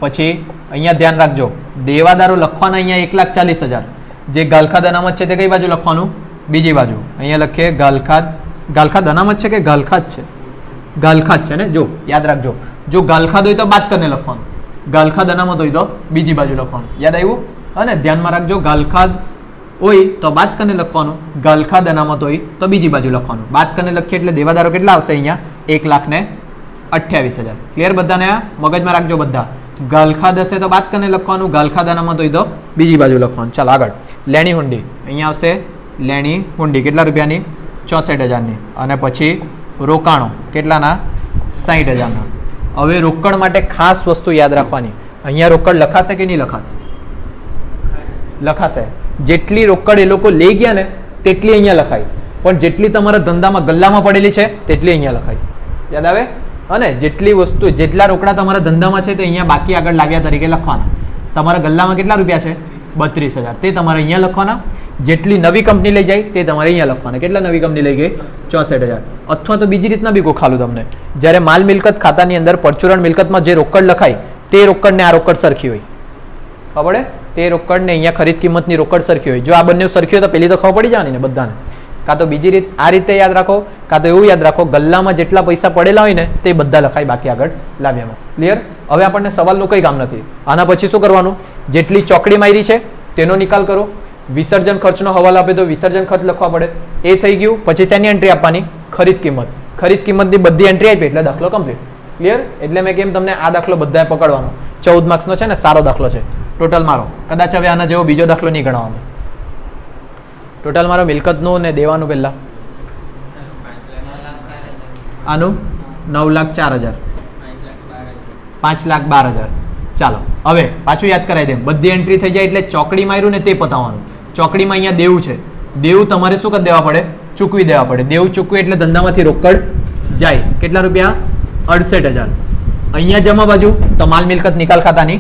પછી અહીંયા ધ્યાન રાખજો, દેવાદારો લખવાના અહીંયા 1,40,000. જે ગાલખાદ અનામત છે તે કઈ બાજુ લખવાનું? બીજી બાજુ. અહીંયા લખીએ ગાલખાદ અનામત છે કે ગાલખાદ છે? ગાલખાદ છે ને? જો યાદ રાખજો, જો ગાલખાદ હોય તો બાદ કરીને લખવાનું, ગાલખાદ અનામત હોય તો બીજી બાજુ લખવાનું. યાદ આવ્યું? અને ધ્યાનમાં રાખજો, ગાલખાદ હોય તો બાદ કરીને લખવાનું, ગાલખાદ અનામત હોય તો બીજી બાજુ લખવાનું. બાદ કરીને લખીએ એટલે દેવાદારો કેટલા આવશે? અહીંયા 1,28,000. ક્લિયર બધાને? મગજમાં રાખજો બધા. ગાલખાદ હશે તો બાદ કરીને લખવાનું, ગાલખાદ અનામત હોય તો બીજી બાજુ લખવાનું. ચાલ આગળ. લેણી હુંડી અહીંયા આવશે. લેણી હુંડી કેટલા રૂપિયાની? 64,000ની. અને પછી રોકાણો કેટલાના? 60,000ના. હવે રોકડ માટે ખાસ વસ્તુ યાદ રાખવાની, અહીંયા રોકડ લખાશે કે નહીં લખાશે? લખાશે. જેટલી રોકડ એ લોકો લઈ ગયા ને તેટલી અહીંયા લખાય, પણ જેટલી તમારા ધંધામાં ગલ્લામાં પડેલી છે તેટલી અહીંયા લખાય. યાદ આવે? અને જેટલી વસ્તુ, જેટલા રોકડા તમારા ધંધામાં છે તે અહીંયા બાકી આગળ લાવ્યા તરીકે લખવાના. તમારા ગલ્લામાં કેટલા રૂપિયા છે? 32,000. તે તમારે અહીંયા લખવાના. જેટલી નવી કંપની લઈ જાય તે તમારે અહીંયા લખવાના. કેટલા નવી કંપની લઈ ગઈ? 64,000. અથવા તો બીજી રીતના બી ગોખાલું તમને, જ્યારે માલ મિલકત ખાતાની અંદર પરચુરણ મિલકતમાં જે રોકડ લખાય તે રોકડ ને આ રોકડ સરખી હોય. ખબર પડે? તે રોકડ ને અહીંયા ખરીદ કિંમતની રોકડ સરખી હોય. જો આ બંને સરખી હોય તો પેલી તો ખબર પડી જવાની ને બધાને. કાં તો બીજી રીત આ રીતે યાદ રાખો, કાં તો એવું યાદ રાખો, ગલ્લામાં જેટલા પૈસા પડેલા હોય ને તે બધા લખાય બાકી આગળ લાવ્યામાં. ક્લિયર? હવે આપણને સવાલનું કંઈ કામ નથી. આના પછી શું કરવાનું? જેટલી ચોકડી મારી છે તેનો નિકાલ કરો. વિસર્જન ખર્ચનો હવાલો આપે તો વિસર્જન ખર્ચ લખવા પડે. એ થઈ ગયું. પછી શેની એન્ટ્રી આપવાની? ખરીદ કિંમત. ખરીદ કિંમતની બધી એન્ટ્રી આપી એટલે દાખલો કમ્પ્લીટ. ક્લિયર? એટલે મેં કેમ તમને આ દાખલો બધાએ પકડવાનો. 14 માર્ક્સનો છે ને, સારો દાખલો છે. ટોટલ મારો કદાચ હવે આના જેવો બીજો દાખલો નહીં ગણવાનો. ટોટલ મારો મિલકતનું ને દેવાનું પહેલા આનું 9,04,000, 5,12,000. ચાલો હવે પાછું યાદ કરાવી દે. બધી એન્ટ્રી થઈ જાય એટલે ચોકડી માર્યું ને તે પતાવવાનું. ચોકડીમાં અહીંયા દેવું છે. દેવું તમારે શું કરી દેવા પડે? ચૂકવી દેવા પડે. દેવું ચૂકવી એટલે ધંધામાંથી રોકડ જાય. કેટલા રૂપિયા? 68,000. અહીંયા જમા બાજુ તો માલ મિલકત નિકાલ ખાતાની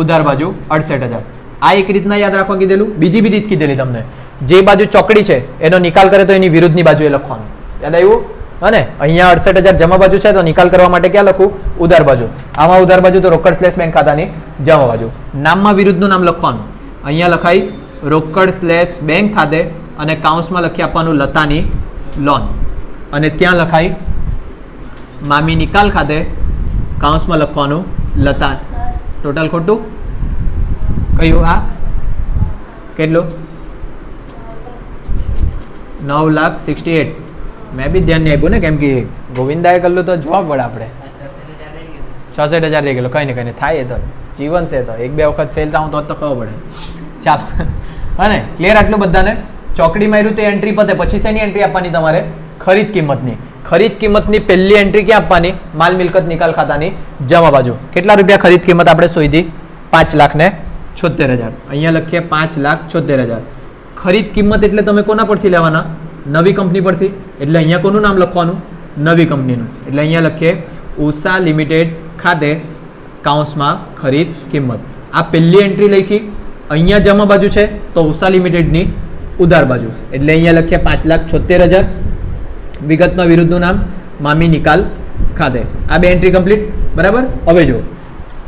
ઉધાર બાજુ 68,000. આ એક રીતના યાદ રાખવા કીધેલું. બીજી બી રીત કીધેલી તમને. જે બાજુ ચોકડી છે એનો નિકાલ કરે તો એની વિરુદ્ધની બાજુ એ લખવાનું. યાદ આવ્યું? અને અહીંયા 68,000 જમા બાજુ છે તો નિકાલ કરવા માટે ક્યાં લખું? ઉધાર બાજુ. આમાં ઉધાર બાજુ તો રોકડ સ્લેશ બેંક ખાતાની જમા બાજુ. નામમાં વિરુદ્ધનું નામ લખવાનું. અહીંયા લખાય રોકડ સ્લેશ બેંક ખાતે અને કાઉન્સમાં લખી આપવાનું લતાની લોન. અને ત્યાં લખાય મામી નિકાલ ખાતે, કાઉન્સમાં લખવાનું લતા. ટોટલ ખોટું કયું? આ કેટલું? 9,68,000. મેં બી ધ્યાન નહીં આપ્યું ને, કેમ કે ગોવિંદાએ કરેલું તો જોવા પડે આપણે. 66,000 રહી ગયેલો. કંઈ નહીં થાય. એ તો જીવન છે, તો એક બે વખત ફેલ થાઉં તો ખબર પડે. ચાલો હા ને? ક્લિયર આટલું બધાને? ચોકડી માર્યું તો એન્ટ્રી પતે. પછી શેની એન્ટ્રી આપવાની તમારે? ખરીદ કિંમતની. ખરીદ કિંમતની પહેલી એન્ટ્રી ક્યાં આપવાની? માલ મિલકત નિકાલ ખાતાની જમા બાજુ. કેટલા રૂપિયા ખરીદ કિંમત આપણે શોધી? 5,76,000. અહીંયા લખીએ 5,76,000. ખરીદ કિંમત એટલે તમે કોના પરથી લેવાના? નવી કંપની પરથી. એટલે અહીંયા કોનું નામ લખવાનું? નવી કંપનીનું. એટલે અહીંયા લખીએ ઉષા લિમિટેડ ખાતે કાઉન્સમાં ખરીદ કિંમત. આ પહેલી એન્ટ્રી લખી. અહીંયા જમા બાજુ છે તો ઉષા લિમિટેડની ઉધાર બાજુ. એટલે અહીંયા લખીએ 5,76,000. વિગતમાં વિરુદ્ધનું નામ મામી નિકાલ ખાતે. આ બે એન્ટ્રી કમ્પ્લીટ. બરાબર? હવે જો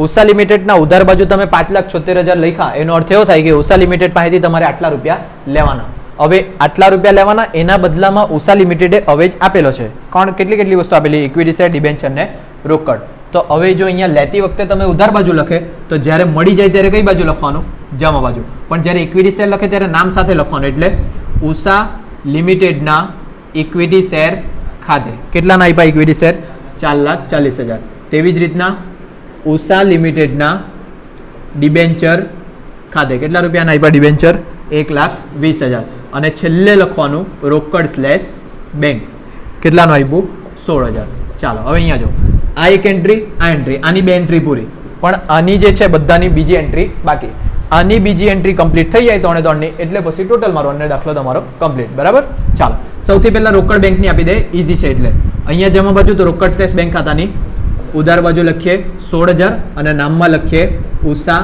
ઉષા લિમિટેડના ઉધાર બાજુ તમે 5,76,000 લખ્યા, એનો અર્થ એવો થાય કે ઉષા લિમિટેડ પાસેથી તમારે આટલા રૂપિયા લેવાના. હવે આટલા રૂપિયા લેવાના, એના બદલામાં ઉષા લિમિટેડે અવેજ આપેલો છે. કોણ કેટલી વસ્તુ આપેલી? ઇક્વિટી શેર, ડિબેન્ચર ને રોકડ. તો હવે જો અહીંયા લેતી વખતે તમે ઉધાર બાજુ લખે તો જ્યારે મળી જાય ત્યારે કઈ બાજુ લખવાનું? જમા બાજુ. પણ જ્યારે ઇક્વિટી શેર લખે ત્યારે નામ સાથે લખવાનું. એટલે ઉષા લિમિટેડના ઇક્વિટી શેર ખાતે કેટલાના આપ્યા ઇક્વિટી શેર? 4,40,000. તેવી જ રીતના ઉષા લિમિટેડના ડિબેન્ચર ખાતે કેટલા રૂપિયાના આપ્યા ડિબેન્ચર? 1,20,000. અને છેલ્લે લખવાનું રોકડ સ્લેશ બેંક કેટલાનું આપ્યું? 16,000. ચાલો હવે અહીંયા જો આ એક એન્ટ્રી, આ એન્ટ્રી, આની બે એન્ટ્રી પૂરી. પણ આની જે છે બધાની બીજી એન્ટ્રી બાકી. આની બીજી એન્ટ્રી કમ્પ્લીટ થઈ જાય ત્રણની, એટલે પછી ટોટલ મારો અને દાખલો તમારો કમ્પ્લીટ. બરાબર? ચાલો સૌથી પહેલા રોકડ બેંકની આપી દે, ઈઝી છે. એટલે અહીંયા જમા બાજુ તો રોકડ સ્લેશ બેંક ખાતાની, ઉધાર બાજુ લખીએ 16,000 અને નામમાં લખીએ ઉષા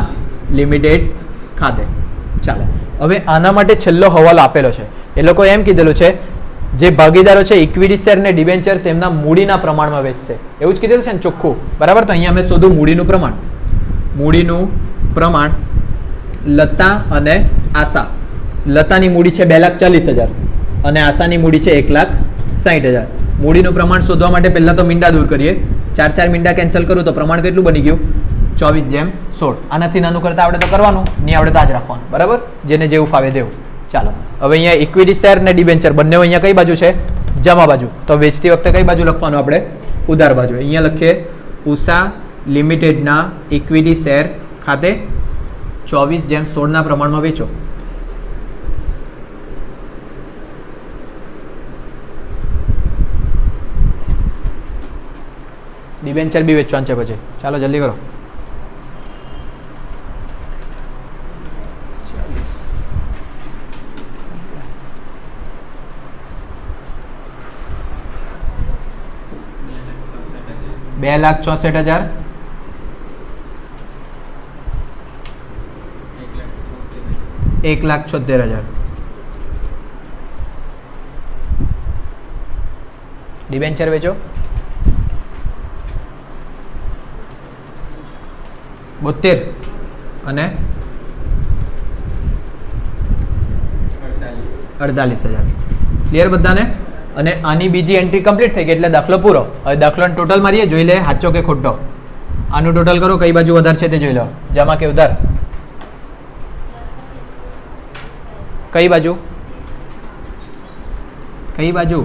લિમિટેડ ખાતે. ચાલો હવે આના માટે છેલ્લો હવાલો આપેલો છે. એ લોકો એમ કીધેલું છે જે ભાગીદારો છે ઇક્વિટી શેર ને ડિબેન્ચર તેમના મૂડીના પ્રમાણમાં વેચશે, એવું જ કીધેલું છે ને ચોખ્ખું. બરાબર? તો અહીંયા અમે શોધું મૂડીનું પ્રમાણ. મૂડીનું પ્રમાણ લતા અને આશા. લતાની મૂડી છે 2,40,000 અને આશાની મૂડી છે 1,60,000. મૂડીનું પ્રમાણ શોધવા માટે પહેલા તો મીંડા દૂર કરીએ. 4 મીંડા કેન્સલ કરું તો પ્રમાણ કેટલું બની ગયું? 24/16. આનાથી નાનું કરતા આવડે તો કરવાનું, નહીં આવડે તો આ જ રાખવાનું. બરાબર? જેને જેવું ફાવે દેવું. ચાલો હવે અહીંયા ઇક્વિટી શેર ને ડિબેન્ચર બંને અહીંયા કઈ બાજુ છે? જમા બાજુ. તો વેચતી વખતે કઈ બાજુ લખવાનું આપણે? ઉધાર બાજુ. અહીંયા લખીએ ઉષા લિમિટેડના ઇક્વિટી શેર ખાતે 24/16 પ્રમાણમાં વેચો. ડિબેન્ચર બી વેચવાનું છે પછી. ચાલો જલ્દી કરો. $2,64,000 1,76,000. ડિબેન્ચર વેચો 72 અને 48,000. ક્લિયર બધાને? અને આની બીજી એન્ટ્રી કમ્પ્લીટ થઈ ગઈ એટલે દાખલો પૂરો. હવે દાખલાનો ટોટલ મારીએ, જોઈ લે સાચો કે ખોટો. આનું ટોટલ કરો, કઈ બાજુ વધારે છે તે જોઈ લો. જમા કે ઉધાર? કઈ બાજુ? કઈ બાજુ?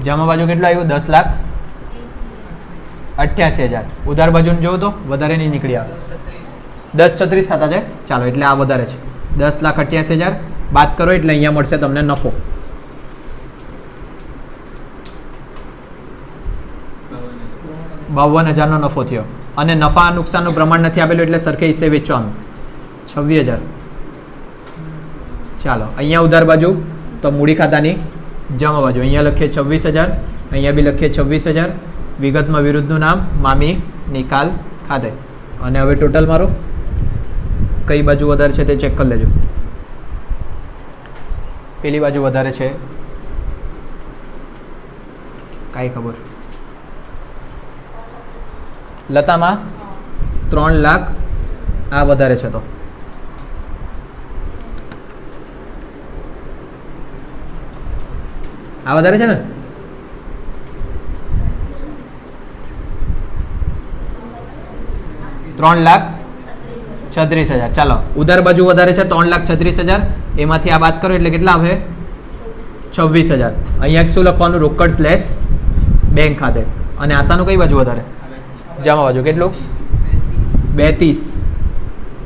જમા બાજુ કેટલું આવ્યું? 10,88,000. ઉધાર બાજુ જોવો તો વધારે નહીં નીકળી આવે. 10,36 થતા છે. ચાલો એટલે આ વધારે છે. 10,88,000 બાદ કરો એટલે અહીંયા મળશે તમને નફો. $52,000 નો નફો થયો. અને નફા નુકસાનનું પ્રમાણ નથી આપેલું એટલે સરખે હિસ્સે વેચવાનું. 26,000. ચાલો અહીંયા ઉધાર બાજુ તો મૂડી ખાતાની જમા બાજુ. અહીંયા લખીએ 26,000, અહીંયા બી લખીએ 26,000. વિગતમાં વિરુદ્ધનું નામ મામી નિકાલ ખાતે. અને હવે ટોટલ મારો કઈ બાજુ વધારે છે તે ચેક કરી લેજો. પેલી બાજુ વધારે છે કાંઈ ખબર? લતામાં 3 લાખ આ વધારે છે. તો આ વધારે છે ને? $3,36,000. ચાલો ઉધાર બાજુ વધારે છે 3,36,000. એમાંથી આ બાદ કરો એટલે કેટલા આવે? 26,000. અહીંયા શું લખવાનું? રોકડ સ્લેશ બેંક ખાતે. અને આશાનું કઈ બાજુ વધારે? જમા બાજુ. કેટલું? 32.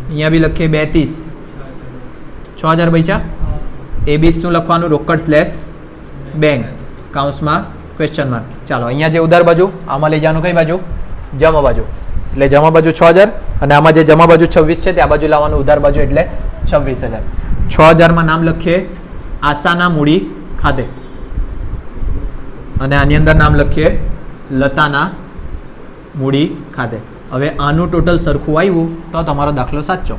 અહીંયા બી લખીએ 32. 6,000 બચ્યા. એ બી શું લખવાનું? રોકડ સ્લેશ બેંક કાઉન્સમાં ક્વેશ્ચન માર્ક. ચાલો અહીંયા જે ઉધાર બાજુ આમાં લઈ જવાનું કઈ બાજુ? જમા બાજુ. એટલે જમા બાજુ 6,000 અને આમાં જે જમા બાજુ 26 છે ત્યાં બાજુ લાવવાનું ઉધાર બાજુ એટલે 26,000. 6,000 માં નામ લખીએ આશાના મૂડી ખાતે અને આની અંદર નામ લખીએ લતાના મૂડી ખાતે. હવે આનું ટોટલ સરખું આવ્યું તો તમારો દાખલો સાચો.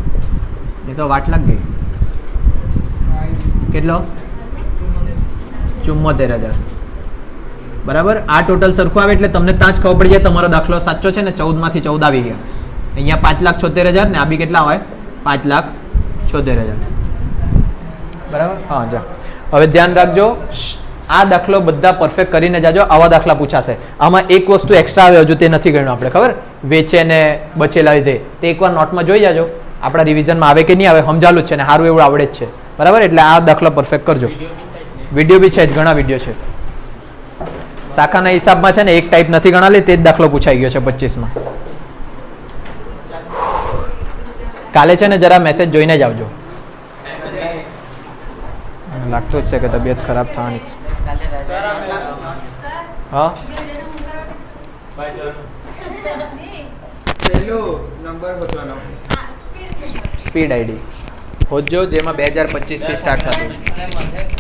એ તો વાટ લાગ ગઈ. કેટલો? 74,000. બરાબર? આ ટોટલ સરખું આવે એટલે તમને ત્યાં જ ખબર પડી જાય તમારો દાખલો સાચો છે ને. 14 માંથી 14 આવી ગયા. અહીંયા 5,76,000 ને આ બી કેટલા હોય? 5,76,000. બરાબર હા જા હવે ધ્યાન રાખજો આ દાખલો બધા પરફેક્ટ કરીને જાજો આવા દાખલા પૂછાશે આમાં એક વસ્તુ એક્સ્ટ્રા આવે હજુ તે નથી ગણ્યું આપણે ખબર વેચે ને બચેલા લીધે તે એકવાર નોટમાં જોઈ જાજો આપણા રિવિઝનમાં આવે કે નહીં આવે સમજાલું જ છે ને સારું એવું આવડે જ છે બરાબર એટલે આ દાખલો પરફેક્ટ કરજો વિડીયો બી છે જ ઘણા વિડીયો છે શાખાના હિસાબમાં છે ને એક ટાઈપ નથી ગણાલી તે જ દાખલો પૂછાઈ ગયો છે 25માં કાલે છે ને જરા મેસેજ જોઈને જ આવજો લાગતું જ છે કે તબિયત ખરાબ થવાની છે હા સ્પીડ આઈડી હોજો જેમાં 2025 થી સ્ટાર્ટ થતું